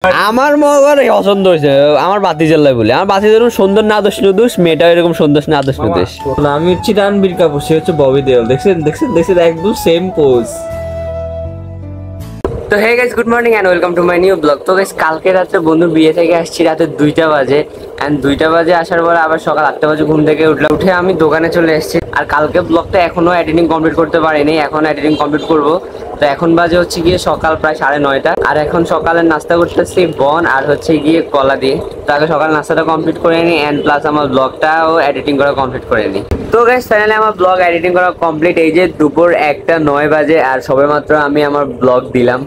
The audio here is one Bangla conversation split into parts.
আমার মগর পছন্দ হয়েছে আমার বাতিজার লাই বলে। আমার বাতিজার সুন্দর না দোষ নুদোষ, মেয়েটা এরকম সুন্দর না দোষ নুদোষ। আমি হচ্ছি রণবীর কাপুর, সে হচ্ছে ববি দেওল। দেখছেন দেখছেন দেখছেন একদম সেম পোজ। তো hey guys, good morning and welcome to my new blog. তো গাইস কালকে রাতে বন্ধুর বিয়ে থেকে আসছি রাতে 2টা বাজে, এন্ড 2টা বাজে আসার পরে আবার সকাল 8টা বাজে ঘুম থেকে উঠে আমি দোকানে চলে এসেছি। আর কালকে ব্লগটা এখনো এডিটিং কমপ্লিট করতে পারিনি, এখন এডিটিং কমপ্লিট করব। তো এখন বাজে হচ্ছে গিয়ে সকাল প্রায় 9:30, আর এখন সকালের নাস্তা করতেছি বন আর হচ্ছে গিয়ে কলা দিয়ে। তো আগে সকাল নাস্তাটা কমপ্লিট করে নিই এন্ড প্লাস আমার ব্লগটাও এডিটিং করা কমপ্লিট করে নিই। তো গাইস ফাইনালি আমার ব্লগ এডিটিং করা কমপ্লিট। এই যে দুপুর 1:09 বাজে আর সবেমাত্র আমি আমার ব্লগ দিলাম।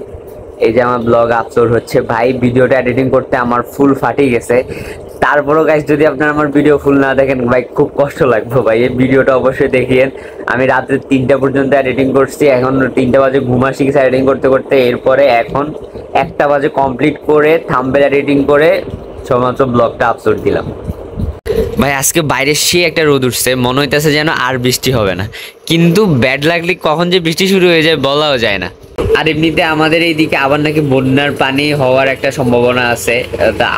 এই যে আমার ব্লগ আপলোড হচ্ছে। ভাই ভিডিওটা এডিটিং করতে আমার ফুল ফাটি গেছে। তারপরও গাইস যদি আপনারা আমার ভিডিও ফুল না দেখেন ভাই খুব কষ্ট লাগবে ভাই। এই ভিডিওটা অবশ্যই দেখিয়েন। আমি রাতে 3টা পর্যন্ত এডিটিং করছি, এখন 3টা বাজে ঘুমা শিখেছি এডিটিং করতে করতে। এরপরে এখন 1টা বাজে কমপ্লিট করে থাম্বনেল এডিটিং করে সবেমাত্র ব্লগটা আপলোড দিলাম। ভাই আজকে বাইরে একটা রোদ উঠছে, মনে হইতেছে যেন আর বৃষ্টি হবে না, কিন্তু ব্যাড লাগলে কখন যে বৃষ্টি শুরু হয়ে যায় বলাও যায় না। আর এমনিতে আমাদের এইদিকে আবার নাকি বন্যার পানি হওয়ার একটা সম্ভাবনা আছে,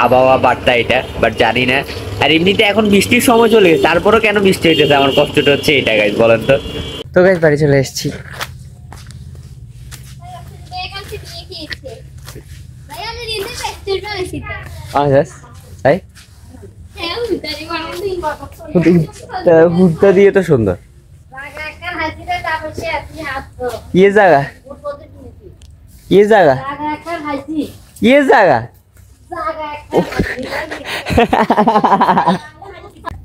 আবহাওয়া বার্তা এটা, বাট জানি না। আর এমনিতে এখন বৃষ্টির সময় চলে গেছে, তারপরও কেন বৃষ্টি হইতেছে আমার কষ্টটা হচ্ছে এটা গাইজ, বলেন তো। তো গাইজ বাড়ি চলে এসেছি। হুডটা দিয়ে তো সুন্দর ये জায়গা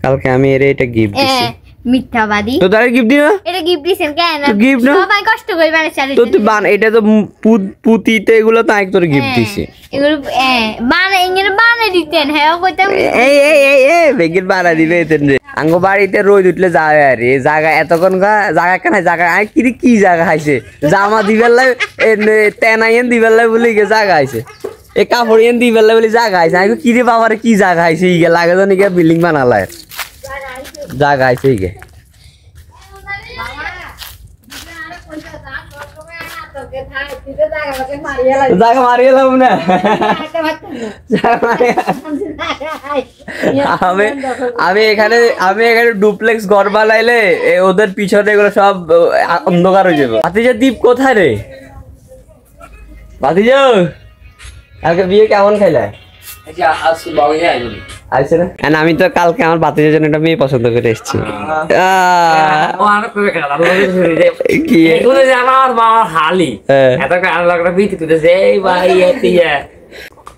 কালকে আমি এটা গিফট দিছি। মিথ্যাবাদী, তো তারে গিফট দিনা, এটা গিফট দিছেন কেন? তো গিফট না, সবাই কষ্ট করে বানাইছে। তো তুই এটা তো পুতিতে এগুলো তো তোর গিফট দিছি। এগুলো ইংরে বানাই দিতেন। হ্যাঁ কইতাম এই বেগির বানা দিবে এতেন রে। আঙ্গ বাড়িতে রোদ উঠলে যায় আর এই জায়গা এতক্ষণ জায়গা কেন জায়গা আই কি জায়গা খাইছে, জামা দিবেল লাই তেনাইন দিবেল লাই বলি গে জায়গা আইছে, এ কাপড় এন দিবেল লাই বলি জায়গা আইছে। আমি কি রে বাবারে কি জায়গা আইছে, ইগে লাগে তো নিকে বিল্ডিং বানালায় জায়গা আইছে ইগে। জায়গা মারিয়ে লাভ না, আমি এখানে ডুপ্লেক্স ঘর বানাইলে ওদের পিছনে এগুলো সব অন্ধকার হয়ে যাবে। ভাতিজা দ্বীপ কোথায় রে? ভাতিজা কালকে বিয়ে কেমন খাইলে? আমি তো কালকে আমার বাতিজার জন্য একটা মেয়ে পছন্দ করে এসেছি।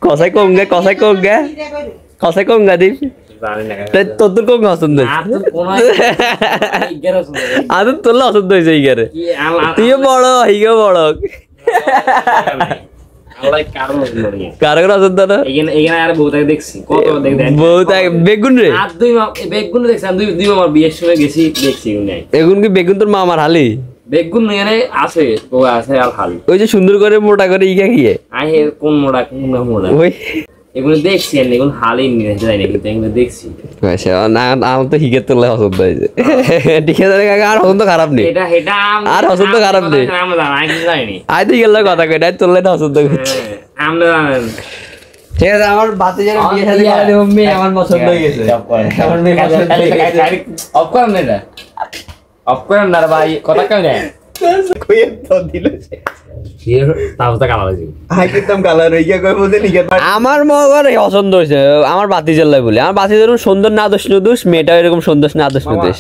কসাই কঙ্গা দীপ তোর কোন পছন্দ আদর তোর পছন্দ হয়েছে ইগারে, তুইও বড় হিগেও বড়। বেগুন রে, বেগুন কি বেগুন তোর মামার হালি? বেগুন আছে আর হালি ওই যে সুন্দর করে মোটা করে ইকা গিয়ে কোন মোটা কোন মোটা ওই এগুলো দেখছি, এগুলো হালি নিয়ে যায় না, কিন্তু এগুলো দেখছি। আমার তো হিগের তোলা পছন্দ হয়েছে। ঠিক আছে কাকা, আর পছন্দ খারাপ নেই, আর পছন্দ খারাপ নেই। আই তো হিগের কথা কই নাই, তোলে পছন্দ করছি। ঠিক আছে, আমার বাতি যেন বিয়ে শাদী করে দেব, মেয়ে আমার পছন্দ হয়ে গেছে। আমার মেয়ে পছন্দ হয়ে গেছে। অফ করেন না, এটা অফ করেন না ভাই, কথা কেন না কই তো দিল আমার মগর পছন্দ হয়েছে আমার বাতিজার লাই বলে। আমার বাতিজার সুন্দর না দোষ নুদোষ, মেয়েটা এরকম সুন্দর না দোষ নুদোষ।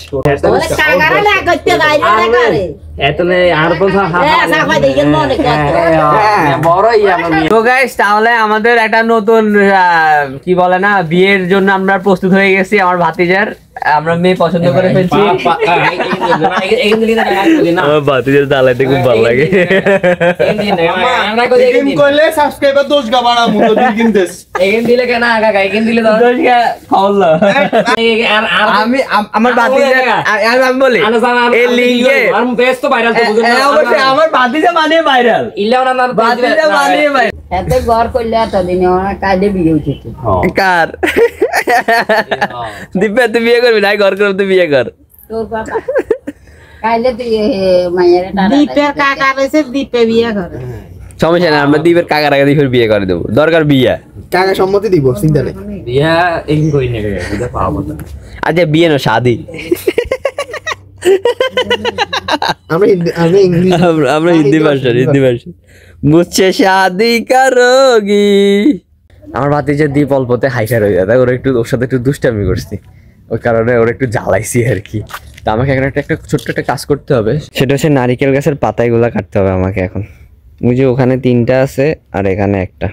তো গাইস তাহলে আমাদের একটা নতুন কি বলে না, বিয়ের জন্য আমরা প্রস্তুত হয়ে গেছি। আমার ভাতিজার আমরা মেয়ে পছন্দ করে ফেলছি। ভাতিজার দালাইতে খুব ভালো লাগে। আমার বলি আমার ভাতিজা মানে ভাইরাল এত ঘর করলে এতদিন কাজে বিয়ে উঠেছে। কার দিব্যা তুই বিয়ে করবি না? ঘর করবি, তুই বিয়ে কর। তোর বাবা কাইলে তুই মায়ের দ্বীপের কাকা রয়েছে, দ্বীপে বিয়ে করে। সমস্যা নাই, আমরা দ্বীপের কাকার আগে দ্বীপের বিয়ে করে দেবো, দরকার বিয়া। কাকা সম্মতি দিব, চিন্তা নেই। বিয়া এই কই না এটা পাবো না। আচ্ছা বিয়ে না শাদি, আমরা ইংলিশ আমরা হিন্দি ভাষা মুঝছে শাদি করোগি। আমার ভাতিজা দ্বীপ অল্পতে হাইফার হয়ে যায়, ওর সাথে একটু দুষ্টামি করছি, ওই কারণে ওরা একটু জ্বালাইছি আর কি। তো আমাকে এখন একটা ছোট্ট একটা কাজ করতে হবে, সেটা হচ্ছে নারিকেল গাছের পাতাগুলা কাটতে হবে আমাকে এখন। ওই যে ওখানে 3টা আছে আর এখানে একটা।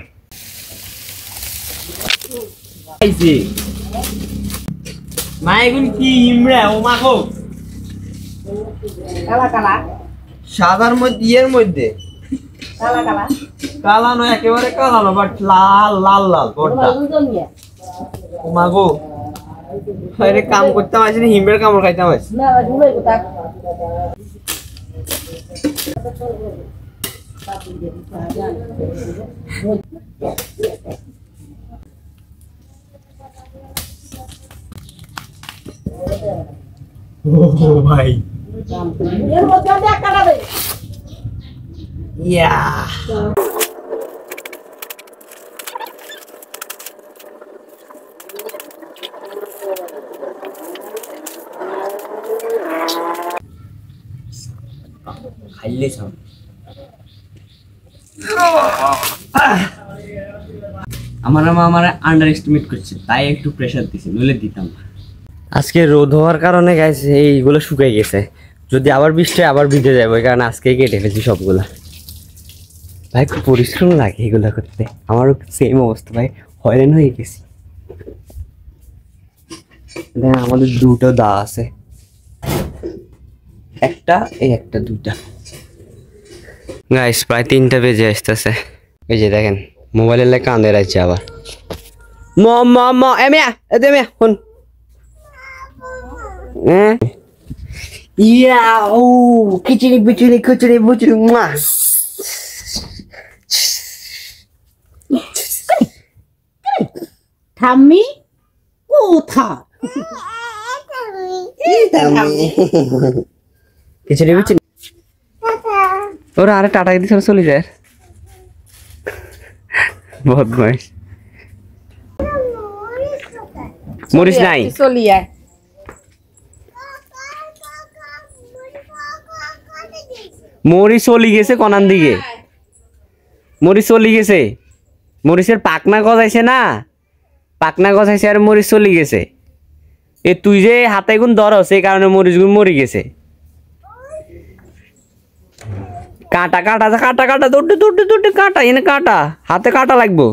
মা এগুলো কি ইমরা ও মা গো? সাদার মধ্যে ইয়ের মধ্যে কালা নয় একেবারে কালা না, বাট লাল লাল লাল বড়টা। ও মা গো, আরে কাম করতাম আসলে হিমড়ের কামড় খাইতাম আছি। ও ভাই ইয়া খাইলে সব আমার আন্ডার এস্টিমেট করছে, তাই একটু প্রেসার দিছে, নইলে দিতাম না। আজকে রোদ হওয়ার কারণে গাইস এইগুলো শুকাই গেছে, যদি আবার বৃষ্টি হয় আবার ভিজে যাবে, ওই কারণে আজকেই কেটে ফেলছি সবগুলা। ভাই খুব পরিশ্রম লাগে এগুলো করতে, আমারও সেম অবস্থা ভাই, হয়রান হয়ে গেছি। আমাদের 2টো দা আছে, একটা এই একটা 2টা। গাইস প্রায় 3টা বেজে আসতেছে, এই যে দেখেন মোবাইলের লেগে কান্দে রাখছে আবার। এমিয়া শুন, ইয়া ও খিচুড়ি বিচুড়ি মা। ঠাম্মি কোথা? খিচুড়ি বিচুড়ি ওরা আরে টাটা দিতে চলে যায়, বদমাইশ। মরিস নাই, চলিয়া মরিচ চলি গেছে কনান দিকে, মরিচ চলি গেছে, মরিচের পাকনা গজাইছে না, পাকনা গজাইছে আর মরিচ চলি গেছে। এ তুই যে হাতে গুণ ধরো সেই কারণে মরিচ গুণ মরি গেছে। কাটা কাটা কাটা কাটা দৌড়ে কাটা, এনে কাটা, হাতে কাটা লাগবো।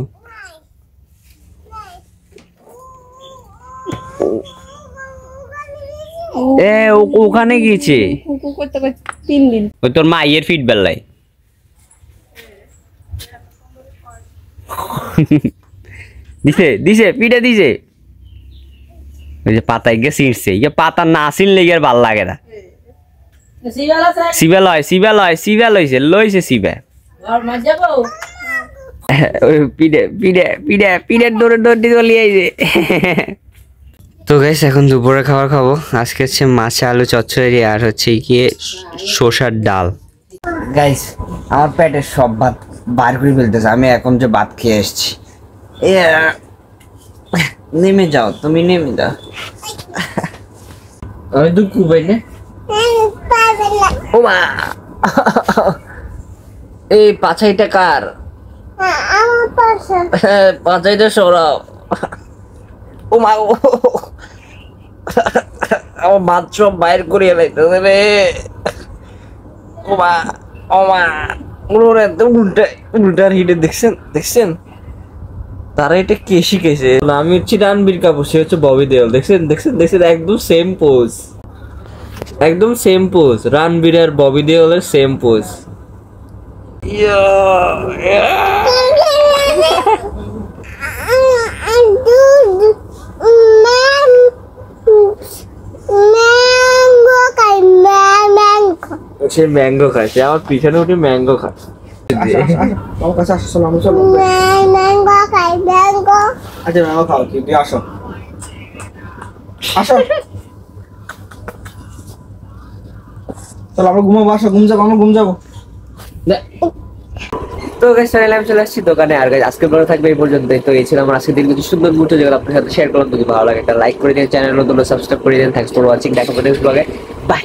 এ ওখানে গিয়েছে 3 দিন। ওই তোর মায়ের ফিট বেলায় দিছে পিঠে দিছে, ওই যে পাতায় গিয়ে ছিঁড়ছে, ইয়ে পাতা না ছিঁড়লে গিয়ে ভাল লাগে না। সিবা লইছে ওই পিঠে দৌড়ে চলে আইছে। তো গাইস এখন দুপুরে খাবার খাবো, আজকে হচ্ছে মাছে আলু চচ্চড়ি আর হচ্ছে গিয়ে শসার ডাল। গাইস আমার পেটে সব ভাত বার করে ফেলতেছে, আমি এখন যে ভাত খেয়ে এসছি। নেমে যাও, তুমি নেমে যাও। আমি দুঃখ পাই না ও মা, এই পাছাইটা কার? পাছাইটা সরাও। ও মা, আমার ভাত সব বাইর করিয়ে লাইতেছে রে। ও মা, উল্টার হিটে দেখছেন তারা এটা কে শিখেছে? আমি হচ্ছে রণবীর কাপুর, সে হচ্ছে ববি দেওল। দেখছেন একদম সেম পোজ, রণবীর আর ববি দেওলের সেম পোজ। সে ম্যাঙ্গো খাচ্ছে, আমার পিছনে উঠে ম্যাঙ্গো খাচ্ছে। আমার কাছে আসো, চলো আমি চলো। আচ্ছা ম্যাঙ্গো খাও, তুমি আসো চলো আমরা ঘুমাবো, আসো ঘুম যাবো, আমরা ঘুম যাবো। তো গাইস ফাইনালি আমি চলে আসছি দোকানে। আর গাইস আজকে ব্লগ থাকবে এই পর্যন্তই। তো এই ছিল আমার আজকে দিন কিছু সুন্দর মুহূর্ত যেগুলো আপনার সাথে শেয়ার করলাম। যদি ভালো লাগে একটা লাইক করে দিন, চ্যানেল নতুন সাবস্ক্রাইব করে দিন। থ্যাঙ্কস ফর ওয়াচিং, দেখা হবে নেক্সট ব্লগে। বাই।